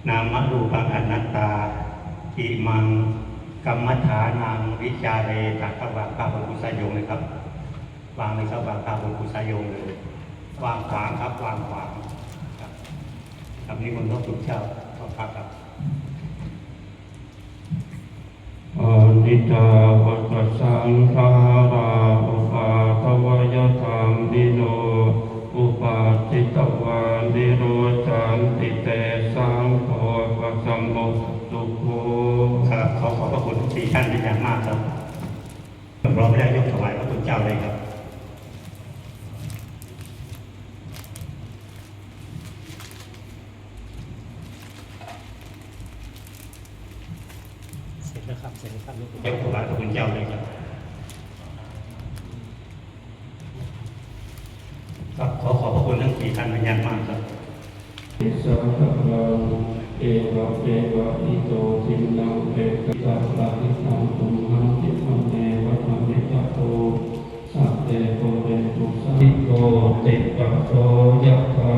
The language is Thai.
นามรูปังอนัตตาอิมังกัมมัฏฐานังวิจาเรตักวะกาบกุสายโยงเลยครับวางเลยครับวางกาบกุสายโยงเลยวางขวางครับวางขวางครับครับนี้มันต้องถูกเจ้าขอพักครับอนิจจาวัฏสังขาราอุปาทวยธรรมนิโนอุปาจิตวานิโรจันติเตสังโฆปัสสมโมสุโขครับขอบพระคุณทุกสี่ท่านเป็นอย่างมากครับเราไม่ได้ยกถวายพระคุณเจ้าเลยครับเสร็จแล้วครับเสร็จแล้วครับยกถวายพระคุณเจ้าเลยครับครับขอบพระคุณทั้งสี่ท่านเป็นอย่างมากครับอิสระลังเอวะเอวะอิโตทินังเอกตัสสะนิสังตุมหังคิปันเนวะธรรมิจโตสัพเพโกเรตุสัพพิโกติปะโสยะถา